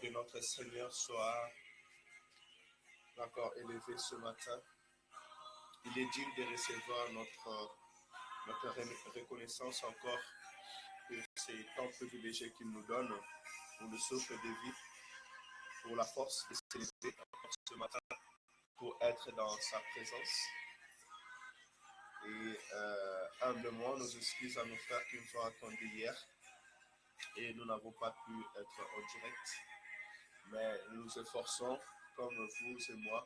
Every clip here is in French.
de notre Seigneur soit encore élevé ce matin. Il est digne de recevoir notre reconnaissance encore de ces temps privilégiés qu'il nous donne pour le souffle de vie, pour la force de s'élever encore ce matin, pour être dans sa présence. Et humblement, nos excuses à nos frères qui nous ont attendus hier et nous n'avons pas pu être en direct. Mais nous nous efforçons, comme vous et moi,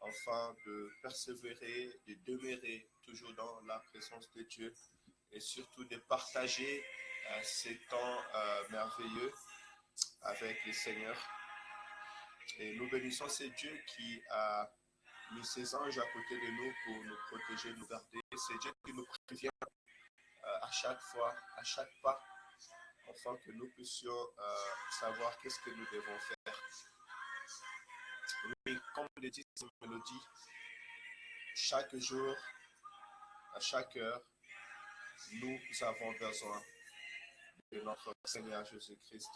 afin de persévérer, de demeurer toujours dans la présence de Dieu et surtout de partager ces temps merveilleux avec le Seigneur. Et nous bénissons ce Dieu qui a mis ses anges à côté de nous pour nous protéger, nous garder. C'est Dieu qui nous prévient à chaque fois, à chaque pas, afin que nous puissions savoir qu'est-ce que nous devons faire. Oui, comme le dit cette mélodie, chaque jour, à chaque heure, nous avons besoin de notre Seigneur Jésus-Christ.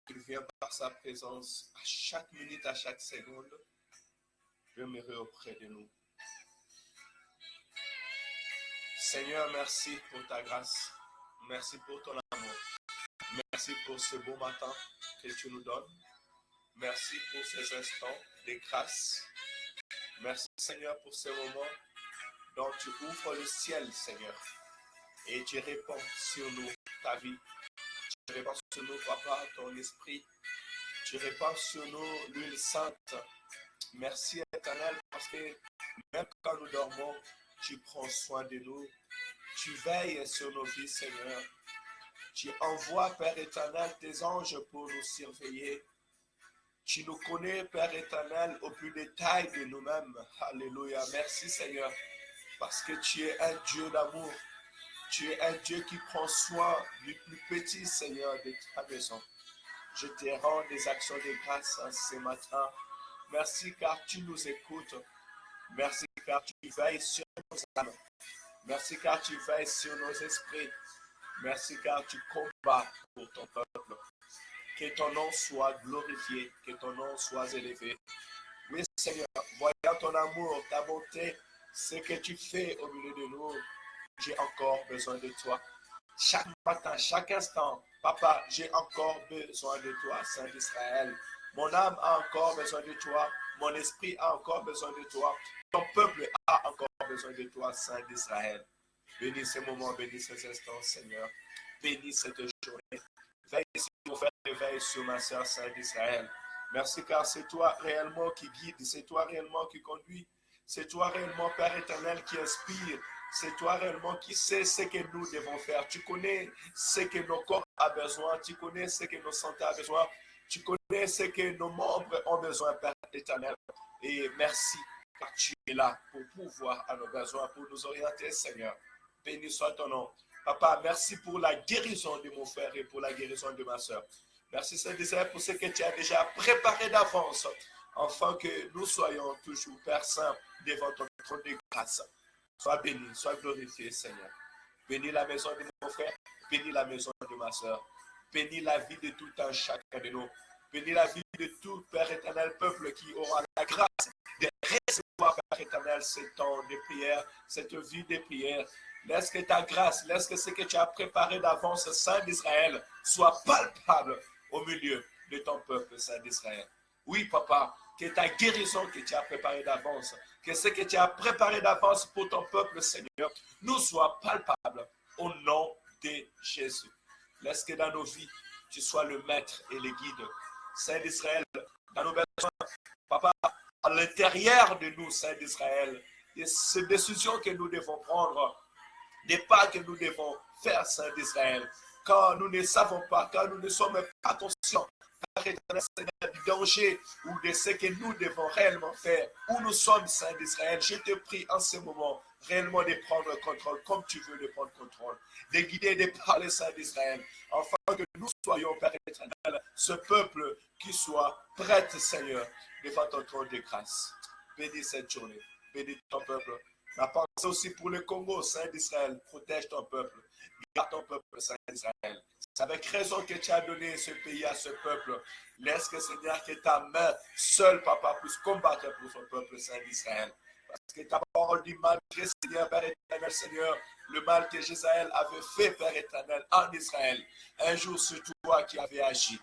Qu'il vient par sa présence à chaque minute, à chaque seconde, demeurer auprès de nous. Seigneur, merci pour ta grâce. Merci pour ton amour. Merci pour ce beau matin que tu nous donnes. Merci pour ces instants de grâce. Merci, Seigneur, pour ces moments dont tu ouvres le ciel, Seigneur. Et tu répands sur nous ta vie. Tu répands sur nous, Papa, ton esprit. Tu répands sur nous l'huile sainte. Merci, Éternel, parce que même quand nous dormons, tu prends soin de nous. Tu veilles sur nos vies, Seigneur. Tu envoies, Père éternel, tes anges pour nous surveiller. Tu nous connais, Père éternel, au plus détail de nous-mêmes. Alléluia. Merci, Seigneur, parce que tu es un Dieu d'amour. Tu es un Dieu qui prend soin du plus petit, Seigneur, de ta maison. Je te rends des actions de grâce ce matin. Merci car tu nous écoutes. Merci car tu veilles sur nos âmes. Merci car tu veilles sur nos esprits. Merci car tu combats pour ton peuple. Que ton nom soit glorifié, que ton nom soit élevé. Oui, Seigneur, voyant ton amour, ta bonté, ce que tu fais au milieu de nous, j'ai encore besoin de toi. Chaque matin, chaque instant, Papa, j'ai encore besoin de toi, Saint d'Israël. Mon âme a encore besoin de toi. Mon esprit a encore besoin de toi. Ton peuple a encore besoin de toi, Saint d'Israël. Bénis ces moments, bénis ces instants, Seigneur. Bénis cette journée. Veille sur mon frère et veille sur ma soeur, Saint d'Israël. Merci car c'est toi réellement qui guide, c'est toi réellement qui conduit. C'est toi réellement, Père éternel, qui inspire. C'est toi réellement qui sais ce que nous devons faire. Tu connais ce que nos corps ont besoin. Tu connais ce que nos santé ont besoin. Tu connais ce que nos membres ont besoin, Père éternel. Et merci car tu es là pour pouvoir à nos besoins, pour nous orienter, Seigneur. Béni soit ton nom. Papa, merci pour la guérison de mon frère et pour la guérison de ma soeur. Merci, Saint-Désir, pour ce que tu as déjà préparé d'avance, afin que nous soyons toujours, Père Saint, devant ton trône de grâce. Sois béni, sois glorifié, Seigneur. Bénis la maison de mon frère, bénis la maison de ma soeur. Bénis la vie de tout un chacun de nous. Bénis la vie de tout, Père éternel, peuple qui aura la grâce de recevoir, Père éternel, ce temps de prière, cette vie de prière. Laisse que ta grâce, laisse que ce que tu as préparé d'avance, Saint d'Israël, soit palpable au milieu de ton peuple, Saint d'Israël. Oui, Papa, que ta guérison que tu as préparée d'avance, que ce que tu as préparé d'avance pour ton peuple, Seigneur, nous soit palpable au nom de Jésus. Laisse que dans nos vies, tu sois le maître et le guide. Saint d'Israël, dans nos besoins, Papa, à l'intérieur de nous, Saint d'Israël, et ces décisions que nous devons prendre, des pas que nous devons faire, Saint d'Israël, quand nous ne savons pas, quand nous ne sommes pas conscients, du danger ou de ce que nous devons réellement faire, où nous sommes, Saint d'Israël, je te prie en ce moment réellement de prendre le contrôle comme tu veux de prendre le contrôle, de guider, de parler, Saint d'Israël, afin que nous soyons, Père éternel, ce peuple qui soit prêt, Seigneur, devant ton trône de grâce. Bénis cette journée, bénis ton peuple, La pensée aussi pour le Congo, Saint d'Israël. Protège ton peuple. Garde ton peuple, Saint d'Israël. C'est avec raison que tu as donné ce pays à ce peuple. Laisse que, Seigneur, que ta main seule, Papa, puisse combattre pour son peuple, Saint d'Israël. Parce que ta parole dit, malgré, Seigneur, Père éternel, Seigneur, le mal que Jésaël avait fait, Père éternel, en Israël. Un jour, c'est toi qui avais agi.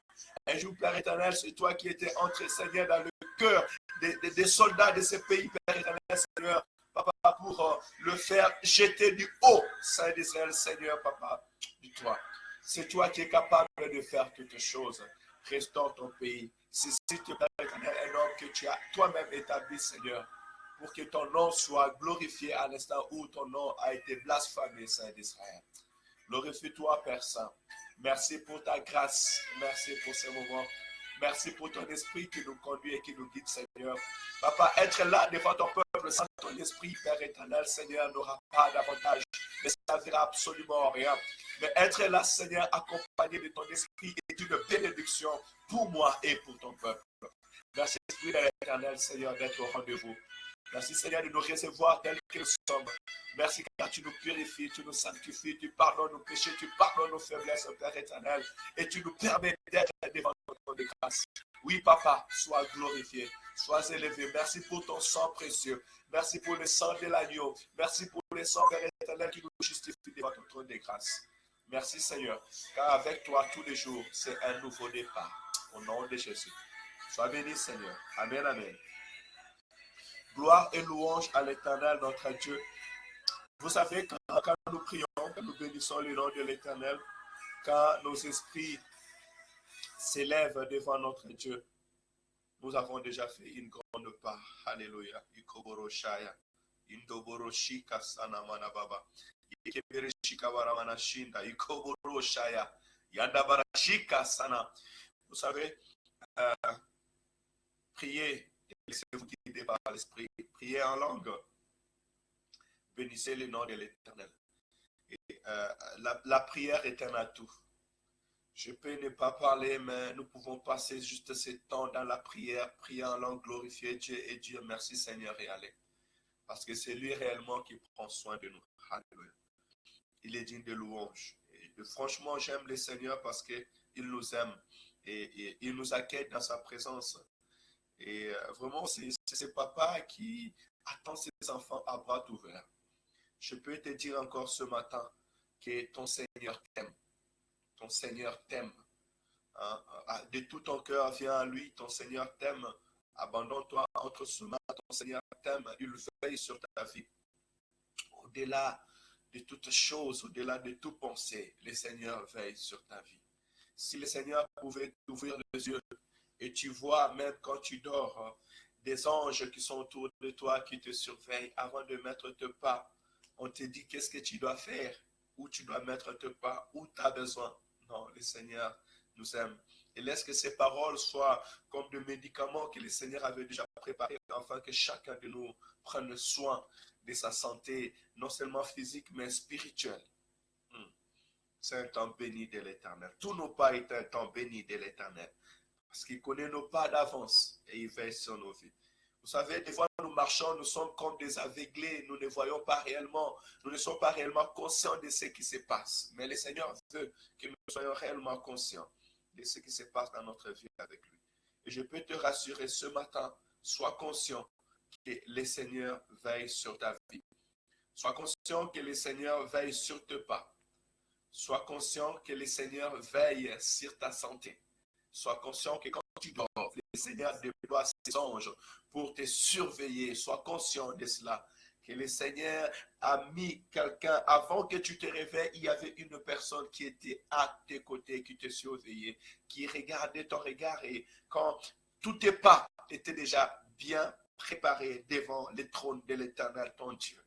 Un jour, Père éternel, c'est toi qui étais entré, Seigneur, dans le cœur des soldats de ce pays, Père éternel, Seigneur, Papa, pour le faire jeter du haut, Saint d'Israël, Seigneur, Papa, dis-toi. C'est toi qui es capable de faire toutes choses. Restaure ton pays. Suscite, Père éternel, un homme que tu as toi-même établi, Seigneur, pour que ton nom soit glorifié à l'instant où ton nom a été blasphémé, Saint d'Israël. Glorifie-toi, Père Saint. Merci pour ta grâce. Merci pour ce moment. Merci pour ton esprit qui nous conduit et qui nous guide, Seigneur. Papa, être là devant ton peuple sans ton esprit, Père éternel, Seigneur, n'aura pas d'avantage. Ne servira absolument rien. Mais être là, Seigneur, accompagné de ton esprit est une bénédiction pour moi et pour ton peuple. Merci, Esprit de l'éternel, Seigneur, d'être au rendez-vous. Merci, Seigneur, de nous recevoir tels que nous sommes. Merci car tu nous purifies, tu nous sanctifies, tu pardonnes nos péchés, tu pardonnes nos faiblesses, Père éternel, et tu nous permets d'être devant ton trône de grâce. Oui, Papa, sois glorifié, sois élevé. Merci pour ton sang précieux. Merci pour le sang de l'agneau. Merci pour le sang, Père éternel, qui nous justifie devant ton trône de grâce. Merci, Seigneur, car avec toi, tous les jours, c'est un nouveau départ. Au nom de Jésus. Sois béni, Seigneur. Amen, amen. Gloire et louange à l'Éternel, notre Dieu. Vous savez, quand nous prions, quand nous bénissons le nom de l'Éternel, quand nos esprits s'élèvent devant notre Dieu, nous avons déjà fait une grande part. Alléluia. Ikoboroshaya. Indoboroshika sanamanababa. Ikebereshika waramanashinda. Ikoboroshaya. Yandabarashika sana. Vous savez, priez. Laissez-vous guider par l'Esprit. Priez en langue. Bénissez le nom de l'Éternel. Et la prière est un atout. Je peux ne pas parler, mais nous pouvons passer juste ce temps dans la prière, prier en langue, glorifier Dieu et dire merci Seigneur et aller. Parce que c'est lui réellement qui prend soin de nous. Alléluia. Il est digne de louange. Et franchement, j'aime le Seigneur parce qu'il nous aime et il nous accueille dans sa présence. Et vraiment, c'est ce papa qui attend ses enfants à bras ouverts. Je peux te dire encore ce matin que ton Seigneur t'aime. Ton Seigneur t'aime. De tout ton cœur, viens à lui. Ton Seigneur t'aime. Abandonne-toi entre ses mains. Ton Seigneur t'aime. Il veille sur ta vie. Au-delà de toute chose, au-delà de toute pensée, le Seigneur veille sur ta vie. Si le Seigneur pouvait t'ouvrir les yeux et tu vois, même quand tu dors, des anges qui sont autour de toi, qui te surveillent avant de mettre tes pas. On te dit qu'est-ce que tu dois faire, où tu dois mettre tes pas, où tu as besoin. Non, le Seigneur nous aime. Et laisse que ces paroles soient comme des médicaments que le Seigneur avait déjà préparés afin que chacun de nous prenne soin de sa santé, non seulement physique, mais spirituelle. C'est un temps béni de l'Éternel. Tous nos pas est un temps béni de l'Éternel. Parce qu'il connaît nos pas d'avance et il veille sur nos vies. Vous savez, des fois, nous marchons, nous sommes comme des aveuglés, nous ne voyons pas réellement, nous ne sommes pas réellement conscients de ce qui se passe. Mais le Seigneur veut que nous soyons réellement conscients de ce qui se passe dans notre vie avec lui. Et je peux te rassurer ce matin, sois conscient que le Seigneur veille sur ta vie. Sois conscient que le Seigneur veille sur tes pas. Sois conscient que le Seigneur veille sur ta santé. Sois conscient que quand tu dors, le Seigneur déploie ses anges pour te surveiller. Sois conscient de cela. Que le Seigneur a mis quelqu'un, avant que tu te réveilles, il y avait une personne qui était à tes côtés, qui te surveillait, qui regardait ton regard. Et quand tous tes pas étaient déjà bien préparés devant le trône de l'Éternel, ton Dieu.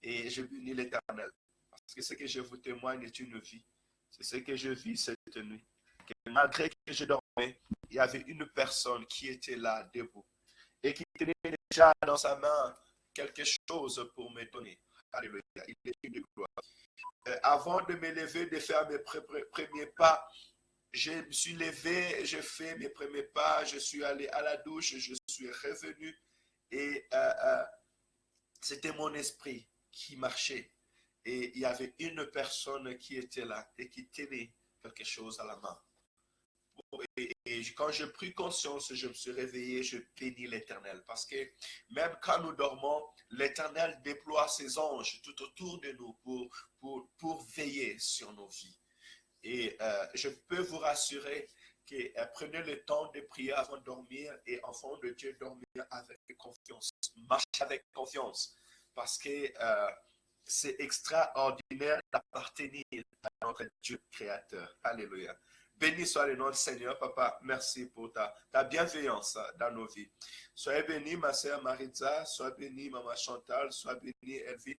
Et je bénis l'Éternel. Parce que ce que je vous témoigne est une vie. C'est ce que je vis cette nuit. Malgré que je dormais, il y avait une personne qui était là, debout, et qui tenait déjà dans sa main quelque chose pour me donner. Alléluia, il est une gloire. Avant de me lever, de faire mes premiers pas, je me suis levé, j'ai fait mes premiers pas, je suis allé à la douche, je suis revenu, et c'était mon esprit qui marchait. Et il y avait une personne qui était là et qui tenait quelque chose à la main. Et quand j'ai pris conscience, je me suis réveillé, je bénis l'Éternel. Parce que même quand nous dormons, l'Éternel déploie ses anges tout autour de nous pour veiller sur nos vies. Et je peux vous rassurer que prenez le temps de prier avant de dormir et enfant de Dieu, dormir avec confiance. Marchez avec confiance. Parce que c'est extraordinaire d'appartenir à notre Dieu créateur. Alléluia. Béni soit le nom du Seigneur, Papa. Merci pour ta bienveillance dans nos vies. Soyez bénis, ma sœur Maritza. Soyez bénis, Maman Chantal. Soyez bénis, Elvie.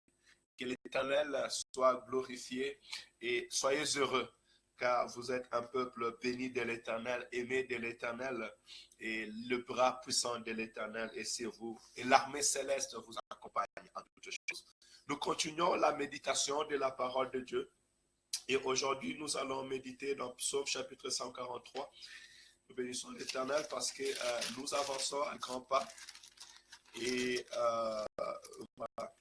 Que l'Éternel soit glorifié et soyez heureux, car vous êtes un peuple béni de l'Éternel, aimé de l'Éternel, et le bras puissant de l'Éternel est sur vous. Et l'armée céleste vous accompagne en toutes choses. Nous continuons la méditation de la parole de Dieu. Et aujourd'hui, nous allons méditer dans Psaume chapitre 143. Nous bénissons l'Éternel parce que nous avançons à grands pas. Et voilà.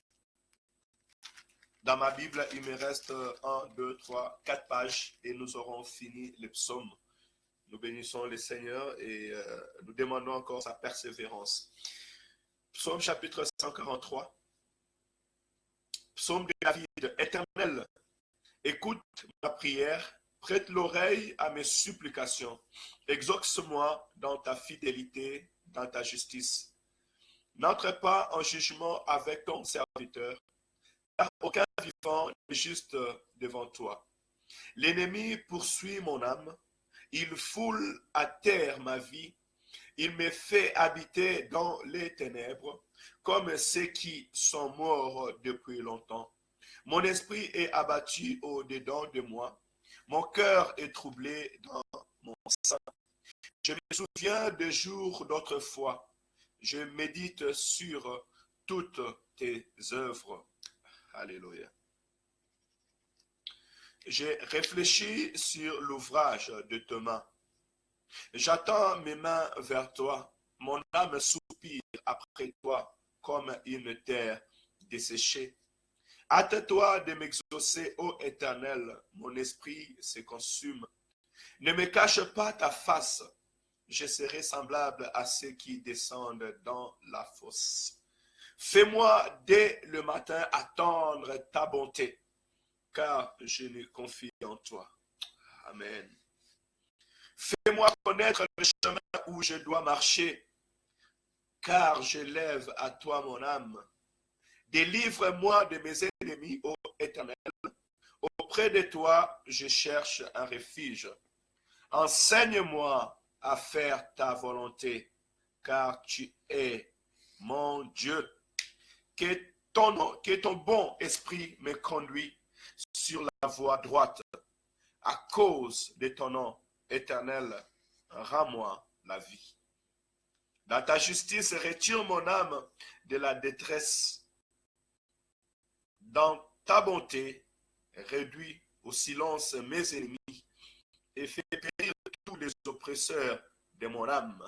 Dans ma Bible, il me reste 1, 2, 3, 4 pages et nous aurons fini le psaume. Nous bénissons le Seigneur et nous demandons encore sa persévérance. Psaume chapitre 143. Psaume de David. Éternel, écoute ma prière, prête l'oreille à mes supplications. Exauce-moi dans ta fidélité, dans ta justice. N'entre pas en jugement avec ton serviteur, car aucun vivant n'est juste devant toi. L'ennemi poursuit mon âme, il foule à terre ma vie, il me fait habiter dans les ténèbres, comme ceux qui sont morts depuis longtemps. Mon esprit est abattu au-dedans de moi. Mon cœur est troublé dans mon sein. Je me souviens des jours d'autrefois. Je médite sur toutes tes œuvres. Alléluia. J'ai réfléchi sur l'ouvrage de tes mains. J'attends mes mains vers toi. Mon âme soupire après toi comme une terre desséchée. Hâte-toi de m'exaucer, ô Éternel, mon esprit se consume. Ne me cache pas ta face, je serai semblable à ceux qui descendent dans la fosse. Fais-moi dès le matin attendre ta bonté, car je me confie en toi. Amen. Fais-moi connaître le chemin où je dois marcher, car je lève à toi mon âme. Délivre-moi de mes ennemis, ô Éternel. Auprès de toi, je cherche un refuge. Enseigne-moi à faire ta volonté, car tu es mon Dieu. Que ton bon esprit me conduise sur la voie droite. À cause de ton nom, Éternel, rends-moi la vie. Dans ta justice, retire mon âme de la détresse. Dans ta bonté, réduis au silence mes ennemis et fais périr tous les oppresseurs de mon âme,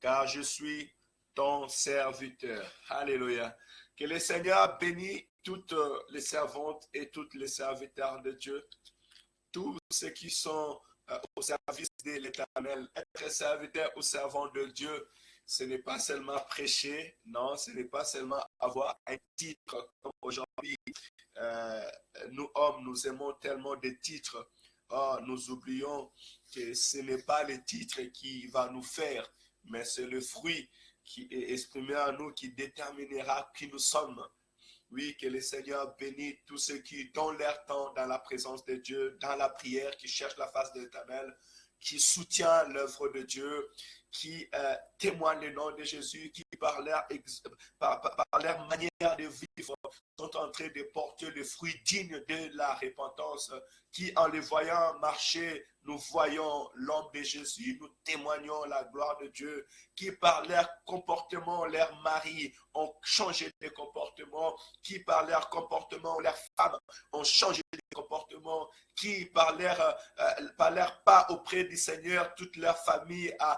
car je suis ton serviteur. Alléluia. Que le Seigneur bénisse toutes les servantes et tous les serviteurs de Dieu, tous ceux qui sont au service de l'Éternel. Être serviteur ou servant de Dieu, ce n'est pas seulement prêcher, non, ce n'est pas seulement avoir un titre. Comme aujourd'hui, nous hommes, nous aimons tellement de titres. Oh, nous oublions que ce n'est pas le titre qui va nous faire, mais c'est le fruit qui est exprimé en nous qui déterminera qui nous sommes. Oui, que le Seigneur bénisse tous ceux qui donnent leur temps dans la présence de Dieu, dans la prière, qui cherchent la face de l'Éternel, qui soutiennent l'œuvre de Dieu, qui témoignent le nom de Jésus, qui par leur manière de vivre sont en train de porter le fruit digne de la repentance, qui en les voyant marcher, nous voyons l'homme de Jésus, nous témoignons la gloire de Dieu, qui par leur comportement, leurs maris ont changé de comportement, qui par leur comportement, leurs femmes ont changé de comportement, qui par leur pas auprès du Seigneur, toute leur famille a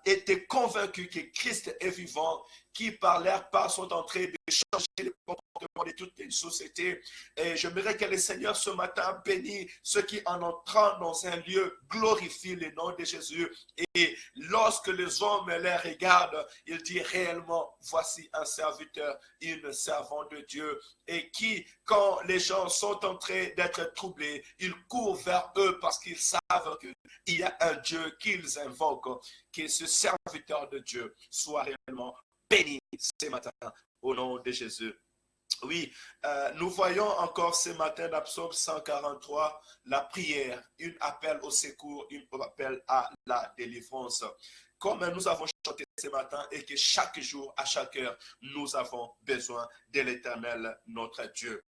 été convaincu que Christ est vivant, qui par leur part sont en train de changer les comportements de toute une société. Et j'aimerais que le Seigneur ce matin bénisse ceux qui en entrant dans un lieu glorifient le nom de Jésus. Et lorsque les hommes les regardent, ils disent réellement, voici un serviteur, une servante de Dieu. Et qui, quand les gens sont en train d'être troublés, ils courent vers eux parce qu'ils savent qu'il y a un Dieu qu'ils invoquent, que ce serviteur de Dieu soit réellement béni ce matin au nom de Jésus. Oui, nous voyons encore ce matin dans Psaume 143 la prière, un appel au secours, un appel à la délivrance. Comme nous avons chanté ce matin et que chaque jour, à chaque heure, nous avons besoin de l'Éternel, notre Dieu.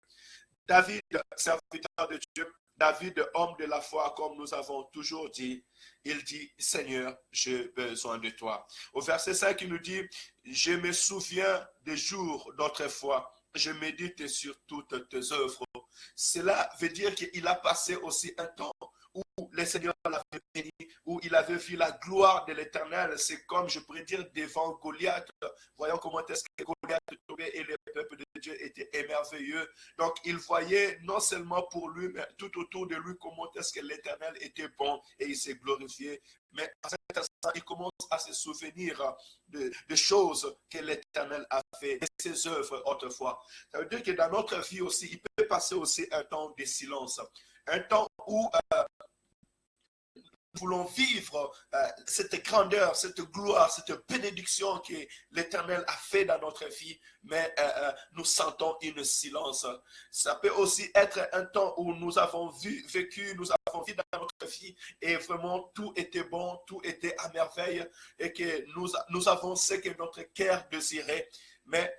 David, serviteur de Dieu, David, homme de la foi, comme nous avons toujours dit, il dit, Seigneur, j'ai besoin de toi. Au verset 5, il nous dit, je me souviens des jours d'autrefois, je médite sur toutes tes œuvres. Cela veut dire qu'il a passé aussi un temps où le Seigneur l'avait béni, où il avait vu la gloire de l'Éternel. C'est comme, je pourrais dire, devant Goliath. Voyons comment est-ce que Goliath tombait et le peuple de Dieu était émerveilleux. Donc, il voyait non seulement pour lui, mais tout autour de lui, comment est-ce que l'Éternel était bon et il s'est glorifié. Mais à cet instant, il commence à se souvenir de choses que l'Éternel a fait, de ses œuvres autrefois. Ça veut dire que dans notre vie aussi, il peut passer aussi un temps de silence. Un temps où nous voulons vivre cette grandeur, cette gloire, cette bénédiction que l'Éternel a fait dans notre vie, mais nous sentons une silence. Ça peut aussi être un temps où nous avons vécu, nous avons vécu dans notre vie et vraiment tout était bon, tout était à merveille et que nous avons ce que notre cœur désirait, mais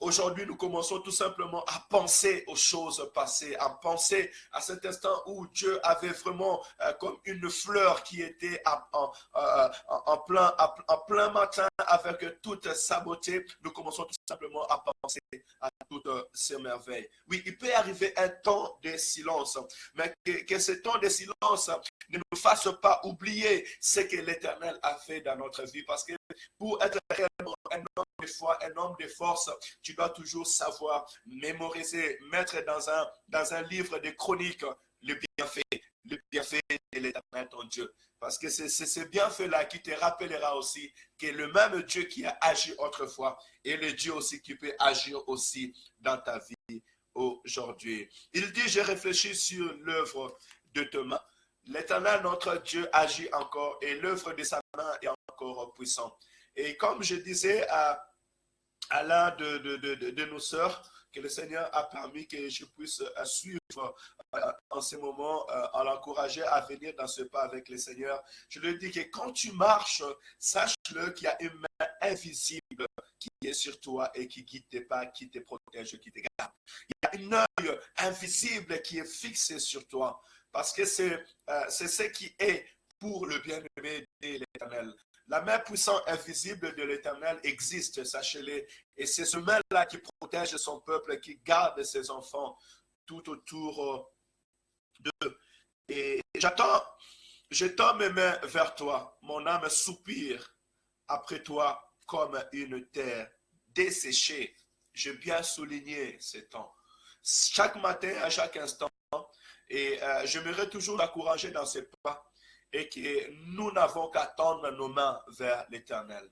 aujourd'hui, nous commençons tout simplement à penser aux choses passées, à penser à cet instant où Dieu avait vraiment comme une fleur qui était en plein matin avec toute sa beauté. Nous commençons tout simplement à penser à toutes ces merveilles. Oui, il peut arriver un temps de silence, mais que ce temps de silence ne nous fasse pas oublier ce que l'Éternel a fait dans notre vie, parce que pour être réellement un homme de foi, un homme de force, tu dois toujours savoir mémoriser, mettre dans un livre de chroniques le bienfait de l'Éternel ton Dieu. Parce que c'est ce bienfait-là qui te rappellera aussi que le même Dieu qui a agi autrefois est le Dieu aussi qui peut agir aussi dans ta vie aujourd'hui. Il dit, je réfléchis sur l'œuvre de tes mains. L'Éternel, notre Dieu, agit encore et l'œuvre de sa main est encore puissante. Et comme je disais à l'un de nos sœurs, que le Seigneur a permis que je puisse suivre en ce moment, en l'encourager à venir dans ce pas avec le Seigneur. Je lui dis que quand tu marches, sache-le qu'il y a une main invisible qui est sur toi et qui guide tes pas, qui te protège, qui te garde. Il y a une œil invisible qui est fixé sur toi parce que c'est ce qui est pour le bien-aimé de l'Éternel. La main puissante invisible de l'Éternel existe, sachez-le. Et c'est ce main-là qui protège son peuple, qui garde ses enfants tout autour d'eux. Et je tends mes mains vers toi. Mon âme soupire après toi comme une terre desséchée. J'ai bien souligné ces temps. Chaque matin, à chaque instant, et j'aimerais toujours l'encourager dans ses pas. Et que nous n'avons qu'à tendre nos mains vers l'Éternel.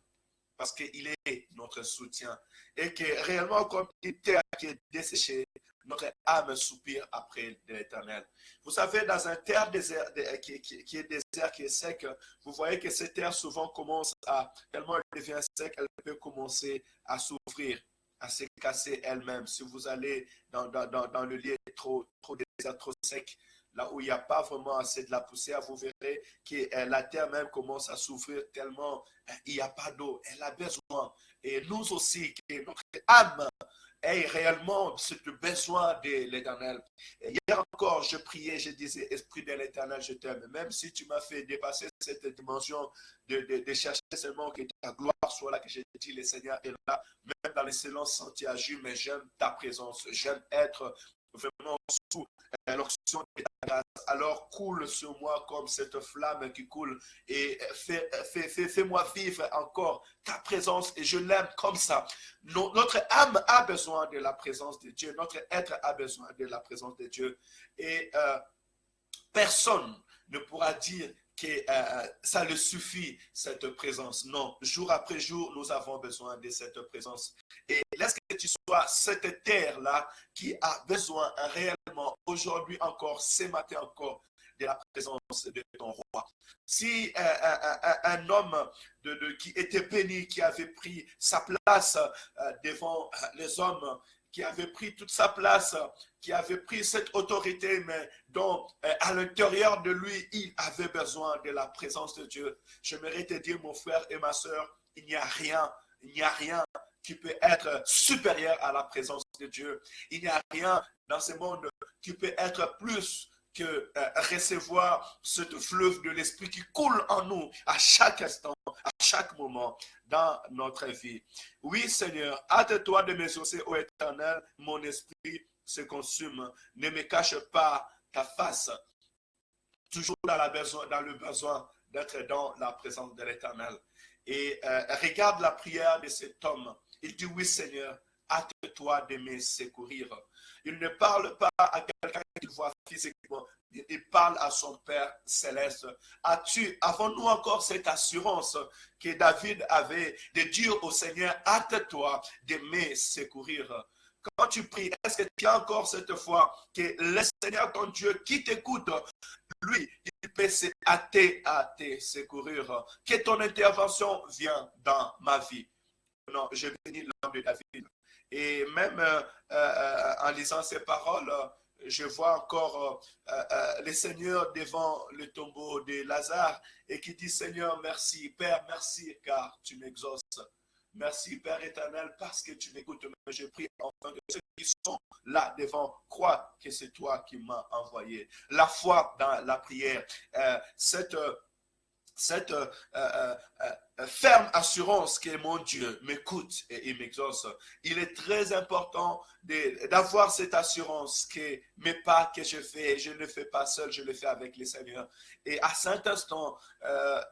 Parce qu'il est notre soutien. Et que réellement, comme une terre qui est desséchée, notre âme soupire après l'Éternel. Vous savez, dans un terre désert, qui est désert, qui est sec, vous voyez que cette terre souvent commence à, tellement elle devient sec, elle peut commencer à s'ouvrir, à se casser elle-même. Si vous allez dans le lieu trop désert, trop sec, là où il n'y a pas vraiment assez de la poussière, vous verrez que la terre même commence à s'ouvrir tellement il n'y a pas d'eau. Elle a besoin. Et nous aussi, que notre âme ait réellement ce besoin de l'Éternel. Hier encore, je priais, je disais, Esprit de l'Éternel, je t'aime. Même si tu m'as fait dépasser cette dimension de chercher seulement que ta gloire m'asseoir là, que j'ai dit, le Seigneur est là, même dans les silences sentiers agir, mais j'aime ta présence, j'aime être vraiment sous l'onction de ta grâce. Alors coule sur moi comme cette flamme qui coule et fais-moi vivre encore ta présence et je l'aime comme ça. Notre âme a besoin de la présence de Dieu, notre être a besoin de la présence de Dieu et personne ne pourra dire que ça le suffit, cette présence. Non, jour après jour, nous avons besoin de cette présence. Et laisse que tu sois cette terre-là qui a besoin réellement, aujourd'hui encore, ce matin encore, de la présence de ton roi. Si un homme qui était béni, qui avait pris sa place devant les hommes, qui avait pris toute sa place, qui avait pris cette autorité, mais dont à l'intérieur de lui, il avait besoin de la présence de Dieu. J'aimerais te dire, mon frère et ma soeur, il n'y a rien qui peut être supérieur à la présence de Dieu. Il n'y a rien dans ce monde qui peut être plus que recevoir ce fleuve de l'esprit qui coule en nous à chaque instant, à chaque moment dans notre vie. Oui, Seigneur, hâte-toi de m'exaucer, ô Éternel, mon esprit se consume. Ne me cache pas ta face, toujours dans le besoin d'être dans la présence de l'Éternel. Et regarde la prière de cet homme. Il dit, oui, Seigneur, hâte-toi de me secourir. Il ne parle pas à quelqu'un qu'il voit physiquement, il parle à son Père céleste. Avons-nous encore cette assurance que David avait de dire au Seigneur, hâte-toi de me secourir? Quand tu pries, est-ce que tu as encore cette foi que le Seigneur, ton Dieu, qui t'écoute, lui, il peut se hâter à te secourir? Que ton intervention vienne dans ma vie. Non, je bénis l'homme de David. Et même en lisant ces paroles, je vois encore le Seigneur devant le tombeau de Lazare et qui dit, Seigneur, merci, Père, merci, car tu m'exauces. Merci, Père éternel, parce que tu m'écoutes. Mais je prie enfin de ceux qui sont là devant, crois que c'est toi qui m'as envoyé. La foi dans la prière, cette ferme assurance que mon Dieu m'écoute et il m'exauce. Il est très important d'avoir cette assurance que mes pas que je fais, je ne le fais pas seul, je le fais avec le Seigneur. Et à cet instant,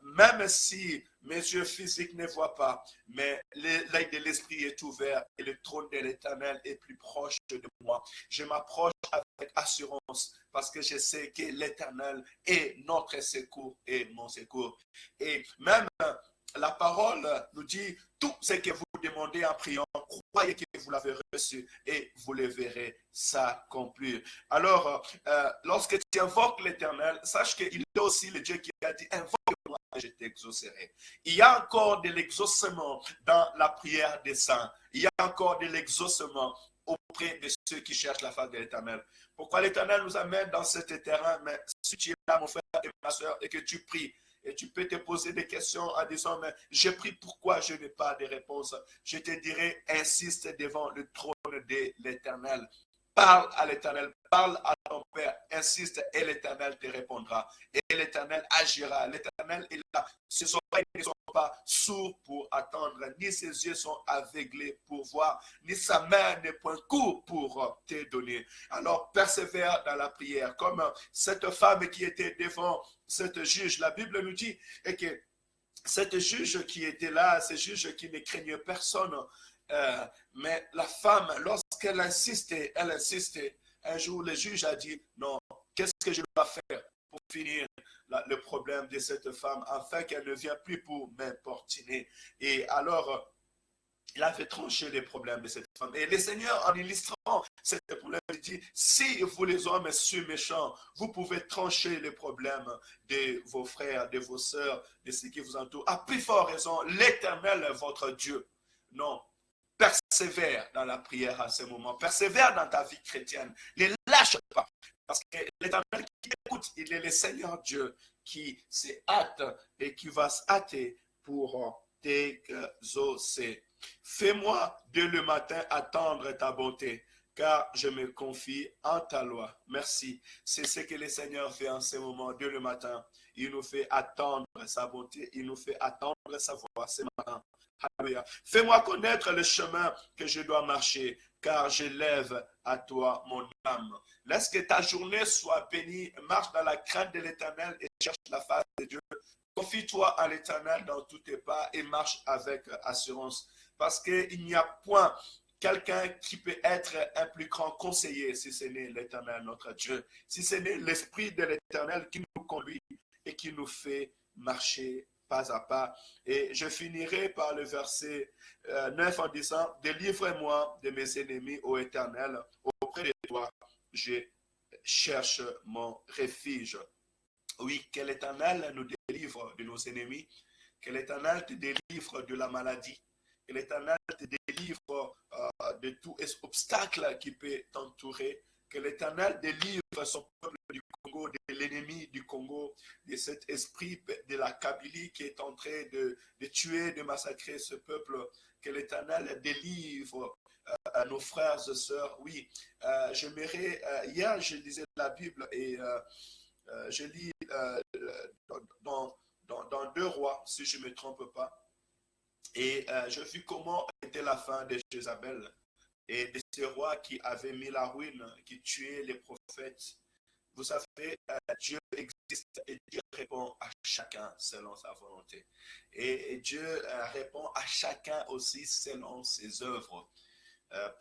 même si mes yeux physiques ne voient pas, mais l'œil de l'esprit est ouvert et le trône de l'Éternel est plus proche de moi. Je m'approche avec assurance parce que je sais que l'Éternel est notre secours et mon secours. Et même la parole nous dit, tout ce que vous demandez en priant, croyez que vous l'avez reçu et vous le verrez s'accomplir. Alors, lorsque tu invoques l'Éternel, sache qu'il est aussi le Dieu qui a dit, invoque-moi et je t'exaucerai. Il y a encore de l'exaucement dans la prière des saints. Il y a encore de l'exaucement auprès de ceux qui cherchent la face de l'Éternel. Pourquoi l'Éternel nous amène dans ce terrain? Mais si tu es là, mon frère et ma soeur, et que tu pries, et tu peux te poser des questions en disant, mais j'ai pris, pourquoi je n'ai pas de réponse? Je te dirai, insiste devant le trône de l'Éternel. Parle à l'Éternel, parle à ton Père, insiste et l'Éternel te répondra. Et l'Éternel agira. L'Éternel est là. Ses oreilles ne sont pas sourds pour attendre, ni ses yeux sont aveuglés pour voir, ni sa main n'est point court pour te donner. Alors persévère dans la prière, comme cette femme qui était devant cette juge. La Bible nous dit que cette juge qui était là, ce juge qui ne craignait personne, mais la femme, lorsqu'elle insistait, un jour le juge a dit, non, qu'est-ce que je dois faire pour finir le problème de cette femme, afin qu'elle ne vienne plus pour m'importuner? Et alors, il avait tranché les problèmes de cette femme. Et le Seigneur, en illustrant ce problème, il dit, si vous les hommes sont méchants, vous pouvez trancher les problèmes de vos frères, de vos sœurs, de ceux qui vous entourent. À plus forte raison, l'Éternel est votre Dieu. Non, persévère dans la prière à ce moment. Persévère dans ta vie chrétienne. Ne lâche pas. Parce que l'Éternel qui écoute, il est le Seigneur Dieu qui se hâte et qui va se hâter pour t'exaucer. Fais-moi dès le matin attendre ta bonté, car je me confie en ta loi. Merci. C'est ce que le Seigneur fait en ce moment, dès le matin. Il nous fait attendre sa bonté, il nous fait attendre sa voix ce matin. Alléluia. Fais-moi connaître le chemin que je dois marcher, car je lève à toi mon âme. Laisse que ta journée soit bénie, marche dans la crainte de l'Éternel et cherche la face de Dieu. Confie-toi à l'Éternel dans tous tes pas et marche avec assurance. Parce qu'il n'y a point quelqu'un qui peut être un plus grand conseiller si ce n'est l'Éternel, notre Dieu. Si ce n'est l'Esprit de l'Éternel qui nous conduit et qui nous fait marcher pas à pas. Et je finirai par le verset 9 en disant, délivre-moi de mes ennemis, ô Éternel, auprès de toi, je cherche mon refuge. Oui, que l'Éternel nous délivre de nos ennemis, que l'Éternel te délivre de la maladie, que l'Éternel te délivre de tout obstacle qui peut t'entourer, que l'Éternel délivre son peuple du Congo, de l'ennemi du Congo, de cet esprit de la Kabylie qui est en train de tuer, de massacrer ce peuple, que l'Éternel délivre à nos frères et sœurs. Oui, hier je lisais la Bible et je lis dans 2 Rois, si je ne me trompe pas, et je vis comment était la fin de Jézabel et de ce roi qui avait mis la ruine, qui tuait les prophètes. Vous savez, Dieu existe et Dieu répond à chacun selon sa volonté. Et Dieu répond à chacun aussi selon ses œuvres.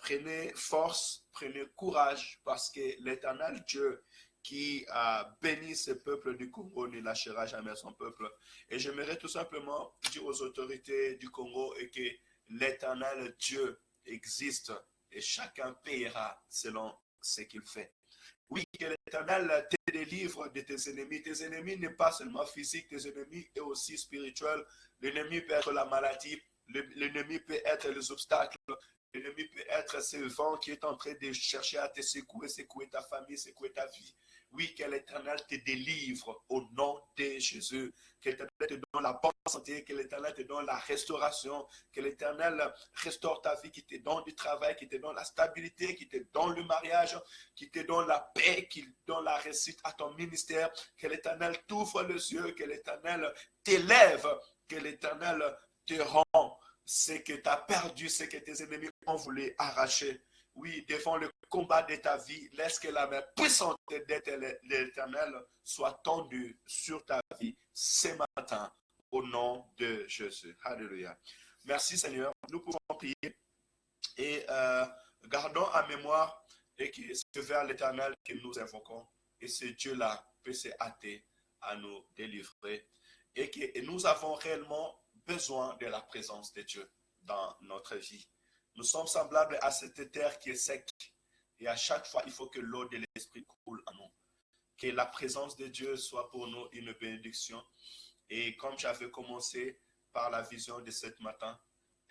Prenez force, prenez courage, parce que l'Éternel Dieu qui a béni ce peuple du Congo ne lâchera jamais son peuple. Et j'aimerais tout simplement dire aux autorités du Congo et que l'Éternel Dieu existe et chacun payera selon ce qu'il fait. Oui, que l'Éternel te délivre de tes ennemis. Tes ennemis n'est pas seulement physique, tes ennemis est aussi spirituel. L'ennemi peut être la maladie, l'ennemi peut être les obstacles, l'ennemi peut être ce vent qui est en train de chercher à te secouer, secouer ta famille, secouer ta vie. Oui, que l'Éternel te délivre au nom de Jésus. Que l'Éternel te donne la bonne santé, que l'Éternel te donne la restauration, que l'Éternel restaure ta vie, qui te donne du travail, qui te donne la stabilité, qui te donne le mariage, qui te donne la paix, qui te donne la réussite à ton ministère. Que l'Éternel t'ouvre les yeux, que l'Éternel t'élève, que l'Éternel te rend ce que tu as perdu, ce que tes ennemis ont voulu arracher. Oui, devant le combat de ta vie, laisse que la main puissante de l'Éternel soit tendue sur ta vie ce matin, au nom de Jésus. Alléluia. Merci Seigneur. Nous pouvons prier et gardons en mémoire et que c'est vers l'Éternel que nous invoquons. Et ce Dieu-là peut se hâter à nous délivrer. Et que nous avons réellement besoin de la présence de Dieu dans notre vie. Nous sommes semblables à cette terre qui est sec. Et à chaque fois, il faut que l'eau de l'Esprit coule en nous. Que la présence de Dieu soit pour nous une bénédiction. Et comme j'avais commencé par la vision de ce matin,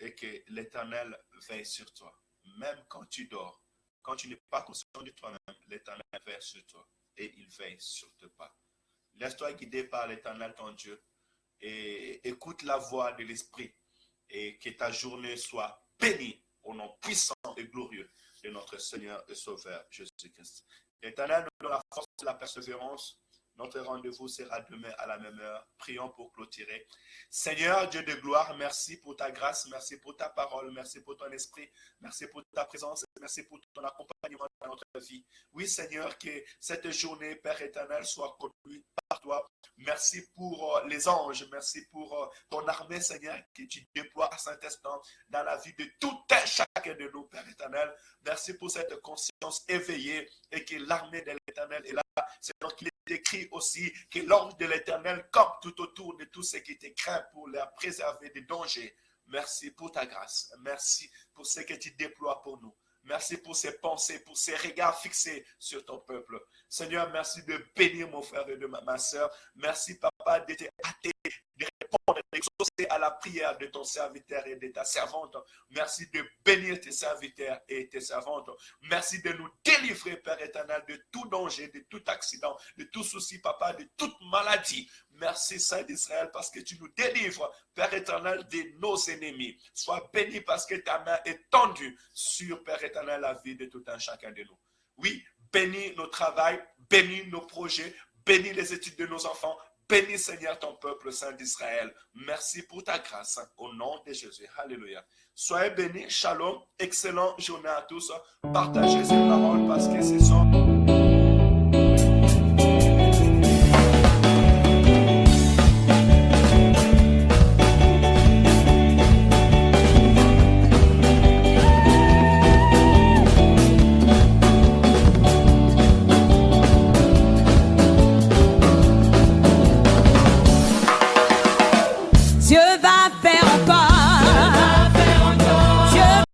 et que l'Éternel veille sur toi. Même quand tu dors, quand tu n'es pas conscient de toi-même, l'Éternel veille sur toi. Et il veille sur tes pas. Laisse-toi guider par l'Éternel ton Dieu. Et écoute la voix de l'Esprit. Et que ta journée soit bénie au nom puissant et glorieux de notre Seigneur et Sauveur Jésus-Christ. L'Éternel nous donne la force et la persévérance. Notre rendez-vous sera demain à la même heure. Prions pour clôturer. Seigneur, Dieu de gloire, merci pour ta grâce, merci pour ta parole, merci pour ton esprit, merci pour ta présence, merci pour ton accompagnement dans notre vie. Oui, Seigneur, que cette journée, Père éternel, soit conduite par toi. Merci pour les anges, merci pour ton armée, Seigneur, que tu déploies à Saint-Instant dans la vie de tout un chacun de nous, Père éternel. Merci pour cette conscience éveillée et que l'armée de l'Éternel est là. C'est donc qu'il est écrit aussi que l'ange de l'Éternel campe tout autour de tout ce qui te craint pour les préserver des dangers. Merci pour ta grâce. Merci pour ce que tu déploies pour nous. Merci pour ces pensées, pour ces regards fixés sur ton peuple. Seigneur, merci de bénir mon frère et de ma soeur. Merci, Papa, d'être hâté, de répondre répondre, d'exaucer à la prière de ton serviteur et de ta servante. Merci de bénir tes serviteurs et tes servantes. Merci de nous délivrer, Père éternel, de tout danger, de tout accident, de tout souci, Papa, de toute maladie. Merci, Saint d'Israël, parce que tu nous délivres, Père éternel, de nos ennemis. Sois béni parce que ta main est tendue sur, Père éternel, la vie de tout un chacun de nous. Oui, bénis nos travails, bénis nos projets, bénis les études de nos enfants, bénis, Seigneur, ton peuple, Saint d'Israël. Merci pour ta grâce, au nom de Jésus. Alléluia. Soyez bénis, shalom, excellente journée à tous. Partagez ces paroles parce que ce sont